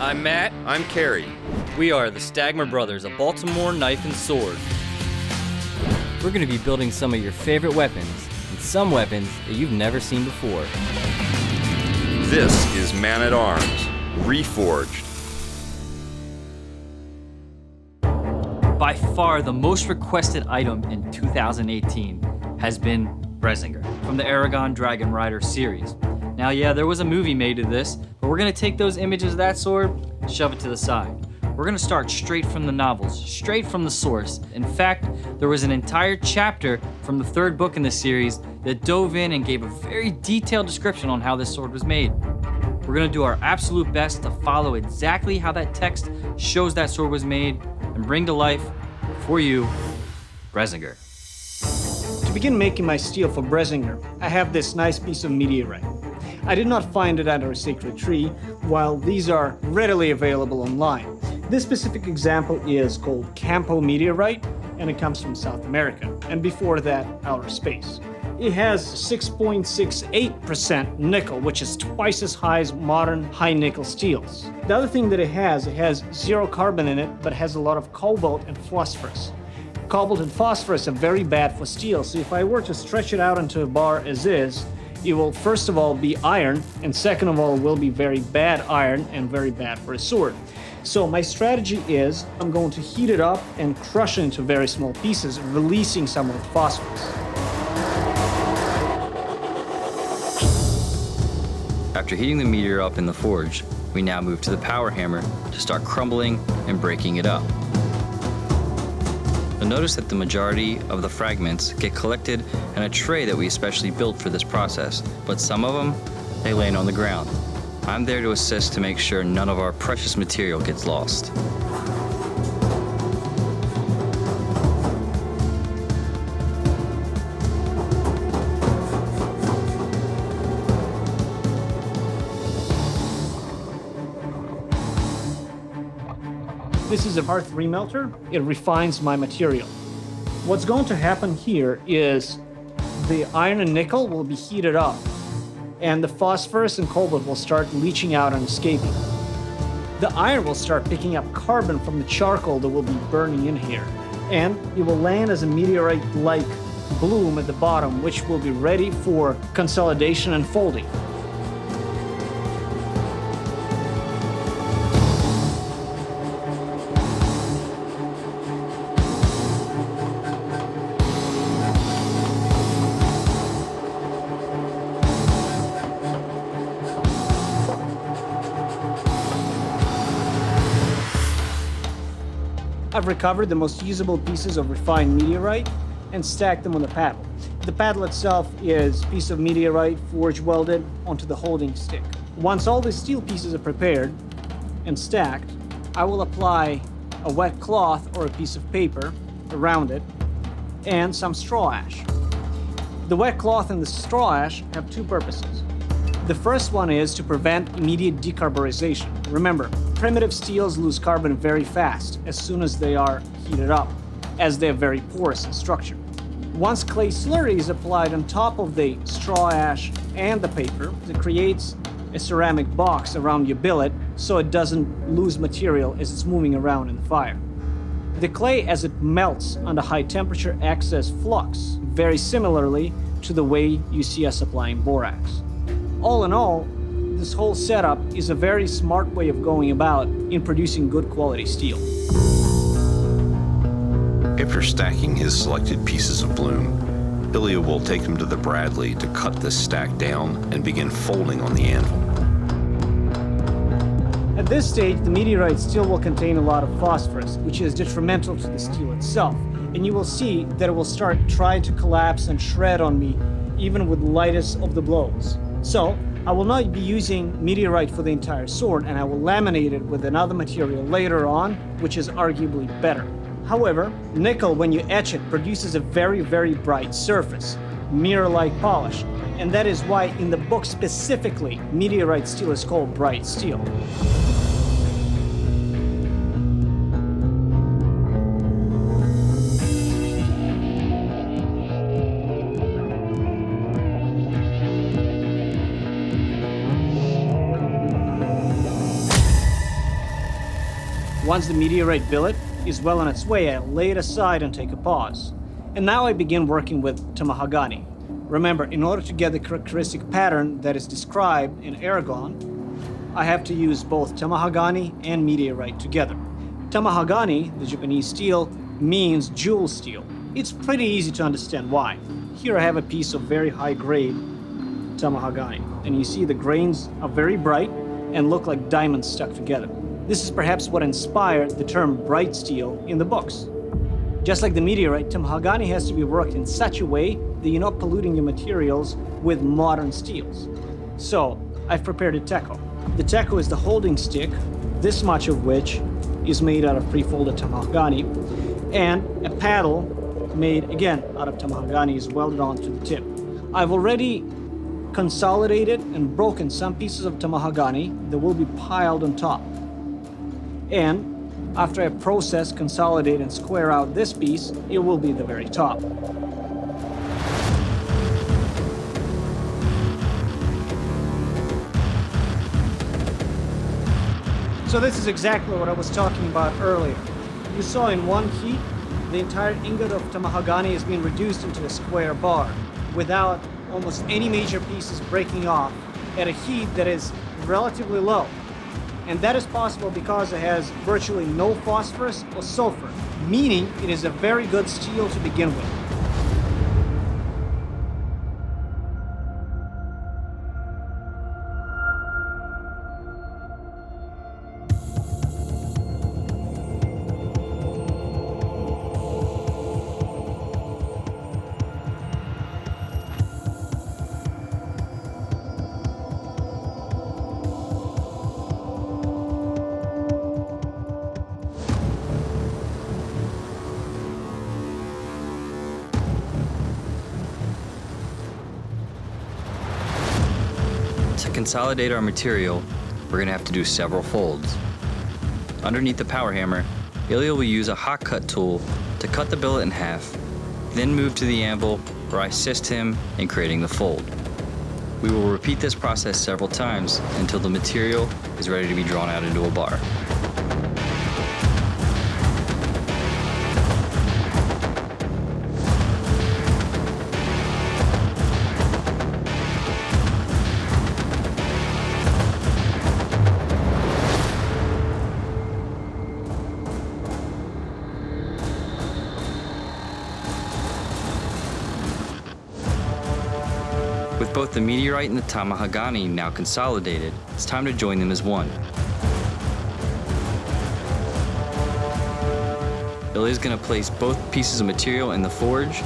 I'm Matt. I'm Kerry. We are the Stagmer brothers of Baltimore Knife and Sword. We're going to be building some of your favorite weapons, and some weapons that you've never seen before. This is Man-at-Arms, REFORGED. By far the most requested item in 2018 has been Brisingr from the Eragon Dragon Rider series. Now, yeah, there was a movie made of this, but we're gonna take those images of that sword, shove it to the side. We're gonna start straight from the novels, straight from the source. In fact, there was an entire chapter from the third book in the series that dove in and gave a very detailed description on how this sword was made. We're gonna do our absolute best to follow exactly how that text shows that sword was made and bring to life, for you, Brisingr. To begin making my steel for Brisingr, I have this nice piece of meteorite. I did not find it under a sacred tree, while these are readily available online. This specific example is called Campo meteorite, and it comes from South America, and before that, outer space. It has 6.68% nickel, which is twice as high as modern high nickel steels. The other thing that it has zero carbon in it, but has a lot of cobalt and phosphorus. Cobalt and phosphorus are very bad for steel, so if I were to stretch it out into a bar as is, it will first of all be iron, and second of all will be very bad iron and very bad for a sword. So my strategy is I'm going to heat it up and crush it into very small pieces, releasing some of the phosphorus. After heating the meteor up in the forge, we now move to the power hammer to start crumbling and breaking it up. You'll notice that the majority of the fragments get collected in a tray that we especially built for this process, but some of them, they land on the ground. I'm there to assist to make sure none of our precious material gets lost. This is a hearth remelter. It refines my material. What's going to happen here is the iron and nickel will be heated up, and the phosphorus and cobalt will start leaching out and escaping. The iron will start picking up carbon from the charcoal that will be burning in here, and it will land as a meteorite-like bloom at the bottom, which will be ready for consolidation and folding. I've recovered the most usable pieces of refined meteorite and stacked them on the paddle. The paddle itself is a piece of meteorite forge welded onto the holding stick. Once all the steel pieces are prepared and stacked, I will apply a wet cloth or a piece of paper around it and some straw ash. The wet cloth and the straw ash have two purposes. The first one is to prevent immediate decarburization. Remember, primitive steels lose carbon very fast as soon as they are heated up, as they are very porous in structure. Once clay slurry is applied on top of the straw ash and the paper, it creates a ceramic box around your billet so it doesn't lose material as it's moving around in the fire. The clay, as it melts under high temperature, acts as flux, very similarly to the way you see us applying borax. All in all, this whole setup is a very smart way of going about in producing good quality steel. After stacking his selected pieces of bloom, Ilya will take them to the Bradley to cut this stack down and begin folding on the anvil. At this stage, the meteorite still will contain a lot of phosphorus, which is detrimental to the steel itself, and you will see that it will start trying to collapse and shred on me, even with the lightest of the blows. So, I will not be using meteorite for the entire sword, and I will laminate it with another material later on, which is arguably better. However, nickel, when you etch it, produces a very, very bright surface, mirror-like polish, and that is why in the book specifically, meteorite steel is called bright steel. Once the meteorite billet is well on its way, I lay it aside and take a pause. And now I begin working with tamahagani. Remember, in order to get the characteristic pattern that is described in Eragon, I have to use both tamahagani and meteorite together. Tamahagani, the Japanese steel, means jewel steel. It's pretty easy to understand why. Here I have a piece of very high grade tamahagani, and you see the grains are very bright and look like diamonds stuck together. This is perhaps what inspired the term bright steel in the books. Just like the meteorite, tamahagani has to be worked in such a way that you're not polluting your materials with modern steels. So I've prepared a teko. The teko is the holding stick, this much of which is made out of pre-folded tamahagani, and a paddle made again out of tamahagani is welded onto the tip. I've already consolidated and broken some pieces of tamahagani that will be piled on top. And after I process, consolidate, and square out this piece, it will be the very top. So this is exactly what I was talking about earlier. You saw in one heat, the entire ingot of tamahagani is being reduced into a square bar without almost any major pieces breaking off at a heat that is relatively low. And that is possible because it has virtually no phosphorus or sulfur, meaning it is a very good steel to begin with. To consolidate our material, we're going to have to do several folds. Underneath the power hammer, Ilya will use a hot cut tool to cut the billet in half, then move to the anvil where I assist him in creating the fold. We will repeat this process several times until the material is ready to be drawn out into a bar. With both the meteorite and the tamahagani now consolidated, it's time to join them as one. Ilya's going to place both pieces of material in the forge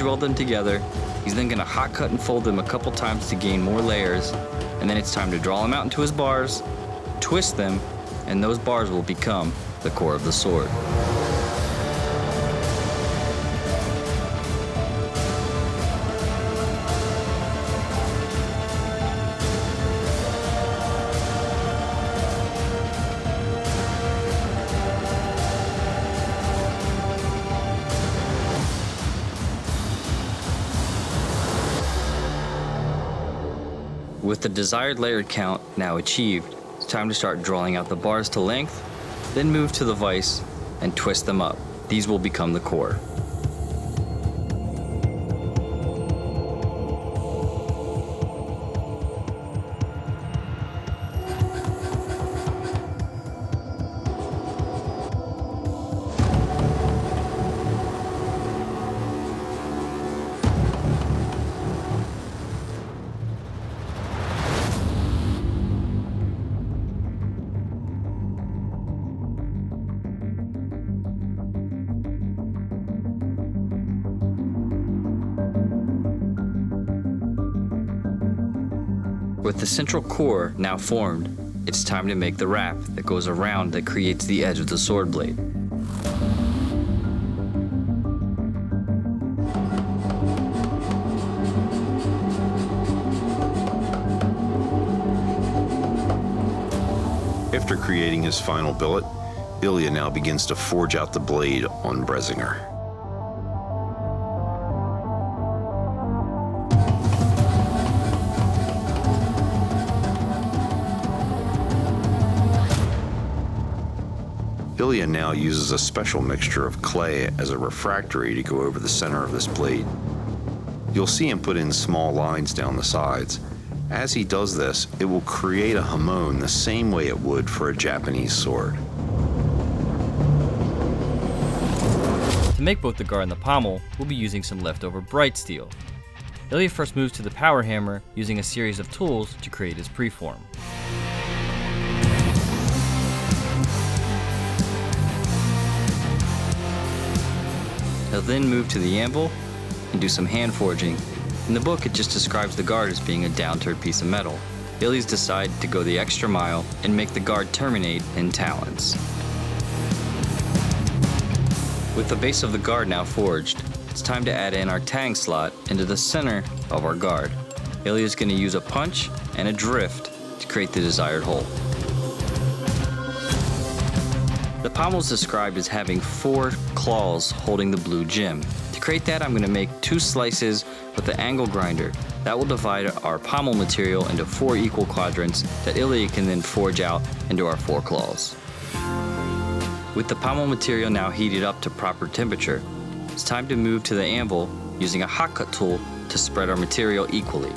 weld them together. He's then going to hot cut and fold them a couple times to gain more layers, and then it's time to draw them out into his bars, twist them, and those bars will become the core of the sword. With the desired layer count now achieved, it's time to start drawing out the bars to length, then move to the vise and twist them up. These will become the core. With the central core now formed, it's time to make the wrap that goes around that creates the edge of the sword blade. After creating his final billet, Ilya now begins to forge out the blade on Brisingr. Ilya now uses a special mixture of clay as a refractory to go over the center of this blade. You'll see him put in small lines down the sides. As he does this, it will create a hamon the same way it would for a Japanese sword. To make both the guard and the pommel, we'll be using some leftover bright steel. Ilya first moves to the power hammer using a series of tools to create his preform. He'll then move to the anvil and do some hand forging. In the book, it just describes the guard as being a downturned piece of metal. Ilya's decided to go the extra mile and make the guard terminate in talons. With the base of the guard now forged, it's time to add in our tang slot into the center of our guard. Ilya's going to use a punch and a drift to create the desired hole. The pommel is described as having 4 claws holding the blue gem. To create that, I'm going to make 2 slices with the angle grinder. That will divide our pommel material into 4 equal quadrants that Ilya can then forge out into our 4 claws. With the pommel material now heated up to proper temperature, it's time to move to the anvil using a hot cut tool to spread our material equally.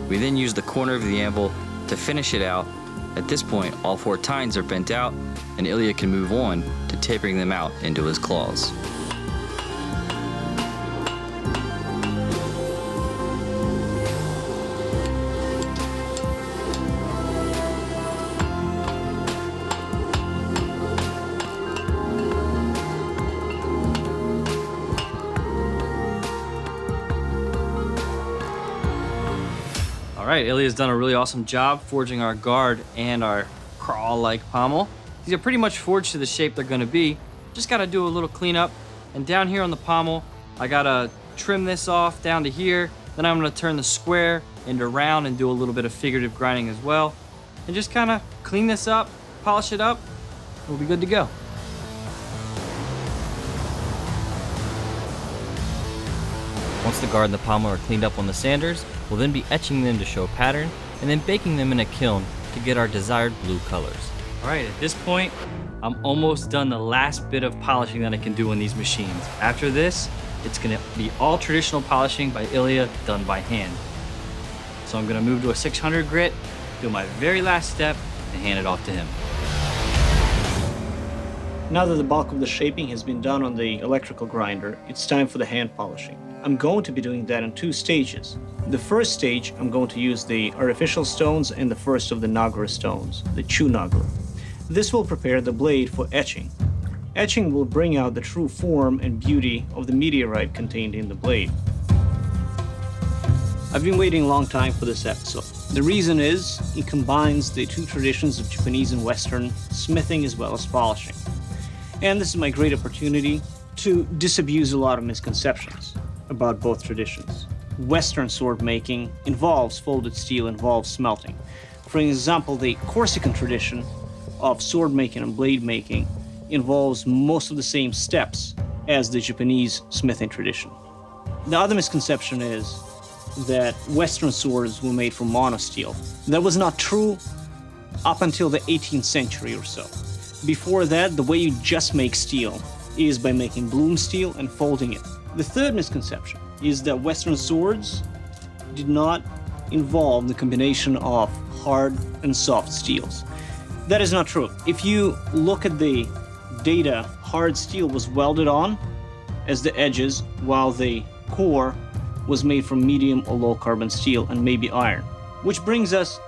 We then use the corner of the anvil to finish it out. At this point, all 4 tines are bent out, and Ilya can move on to tapering them out into his claws. All right, Ilya's done a really awesome job forging our guard and our crawl-like pommel. These are pretty much forged to the shape they're gonna be. Just gotta do a little cleanup. And down here on the pommel, I gotta trim this off down to here. Then I'm gonna turn the square into round and do a little bit of figurative grinding as well. And just kinda clean this up, polish it up, and we'll be good to go. Once the guard and the pommel are cleaned up on the sanders, we'll then be etching them to show a pattern and then baking them in a kiln to get our desired blue colors. All right, at this point, I'm almost done the last bit of polishing that I can do on these machines. After this, it's gonna be all traditional polishing by Ilya, done by hand. So I'm gonna move to a 600 grit, do my very last step, and hand it off to him. Now that the bulk of the shaping has been done on the electrical grinder, it's time for the hand polishing. I'm going to be doing that in 2 stages. The first stage, I'm going to use the artificial stones and the first of the Nagra stones, the Chu Nagra. This will prepare the blade for etching. Etching will bring out the true form and beauty of the meteorite contained in the blade. I've been waiting a long time for this episode. The reason is, it combines the 2 traditions of Japanese and Western smithing as well as polishing. And this is my great opportunity to disabuse a lot of misconceptions about both traditions. Western sword making involves folded steel, involves smelting. For example, the Corsican tradition of sword making and blade making involves most of the same steps as the Japanese smithing tradition. The other misconception is that Western swords were made from monosteel. That was not true up until the 18th century or so. Before that, the way you just make steel is by making bloom steel and folding it. The third misconception is that Western swords did not involve the combination of hard and soft steels. That is not true. If you look at the data, hard steel was welded on as the edges, while the core was made from medium or low carbon steel and maybe iron. Which brings us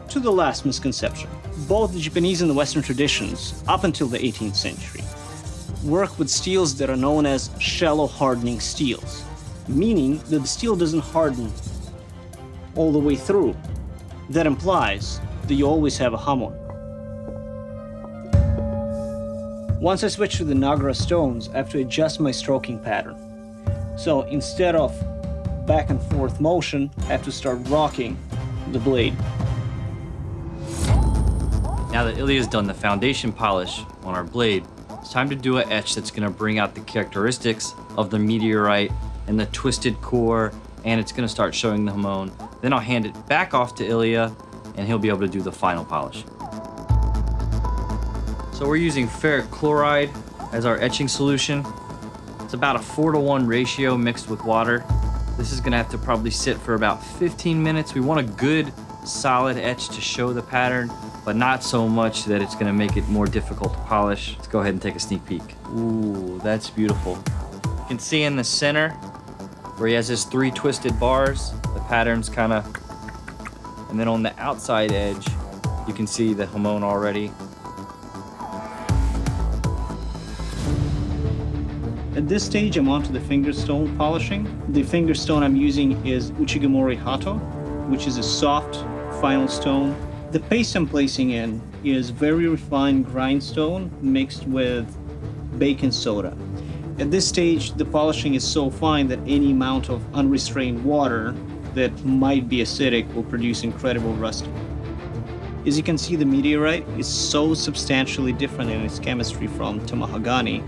to the last misconception. Both the Japanese and the Western traditions, up until the 18th century, work with steels that are known as shallow hardening steels, meaning that the steel doesn't harden all the way through. That implies that you always have a hamon. Once I switch to the Nagra stones, I have to adjust my stroking pattern. So instead of back and forth motion, I have to start rocking the blade. Now that Ilya's done the foundation polish on our blade, it's time to do an etch that's gonna bring out the characteristics of the meteorite and the twisted core, and it's gonna start showing the hamon. Then I'll hand it back off to Ilya, and he'll be able to do the final polish. So we're using ferric chloride as our etching solution. It's about a 4-to-1 ratio mixed with water. This is gonna have to probably sit for about 15 minutes. We want a good solid etch to show the pattern, but not so much that it's gonna make it more difficult to polish. Let's go ahead and take a sneak peek. Ooh, that's beautiful. You can see in the center where he has his 3 twisted bars, the pattern's kinda, and then on the outside edge, you can see the hamon already. At this stage, I'm onto the fingerstone polishing. The fingerstone I'm using is Uchigamori Hato, which is a soft, final stone. The paste I'm placing in is very refined grindstone mixed with baking soda. At this stage, the polishing is so fine that any amount of unrestrained water that might be acidic will produce incredible rusting. As you can see, the meteorite is so substantially different in its chemistry from Tamahagani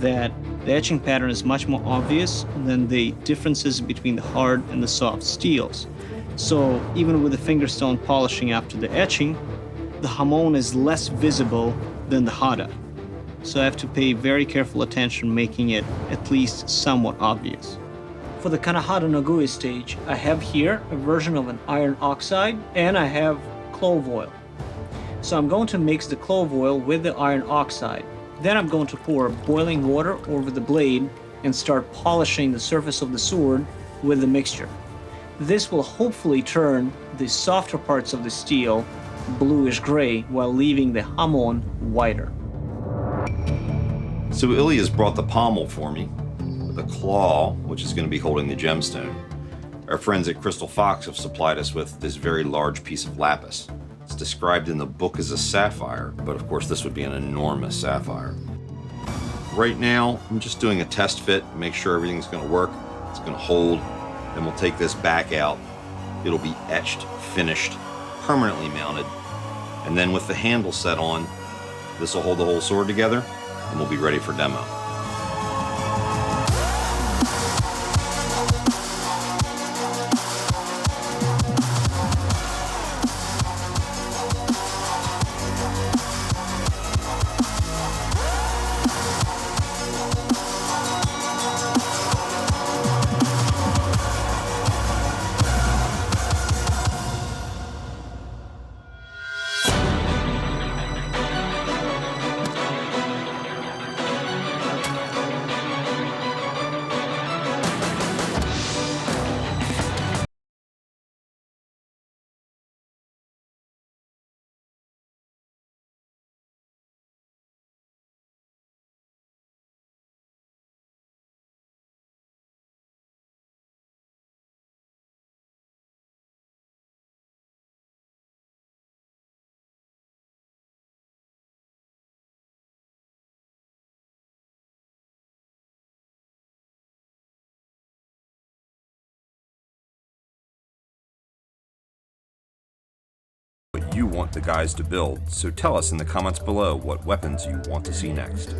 that the etching pattern is much more obvious than the differences between the hard and the soft steels. So even with the fingerstone polishing after the etching, the hamon is less visible than the hada. So I have to pay very careful attention, making it at least somewhat obvious. For the Kanahada Nagui stage, I have here a version of an iron oxide and I have clove oil. So I'm going to mix the clove oil with the iron oxide. Then I'm going to pour boiling water over the blade and start polishing the surface of the sword with the mixture. This will hopefully turn the softer parts of the steel bluish gray while leaving the hamon whiter. So Ilya's brought the pommel for me, the claw, which is going to be holding the gemstone. Our friends at Crystal Fox have supplied us with this very large piece of lapis. It's described in the book as a sapphire, but of course this would be an enormous sapphire. Right now, I'm just doing a test fit, make sure everything's going to work, it's going to hold, then we'll take this back out. It'll be etched, finished, permanently mounted, and then with the handle set on, this will hold the whole sword together, and we'll be ready for demo. What you want the guys to build, so tell us in the comments below what weapons you want to see next.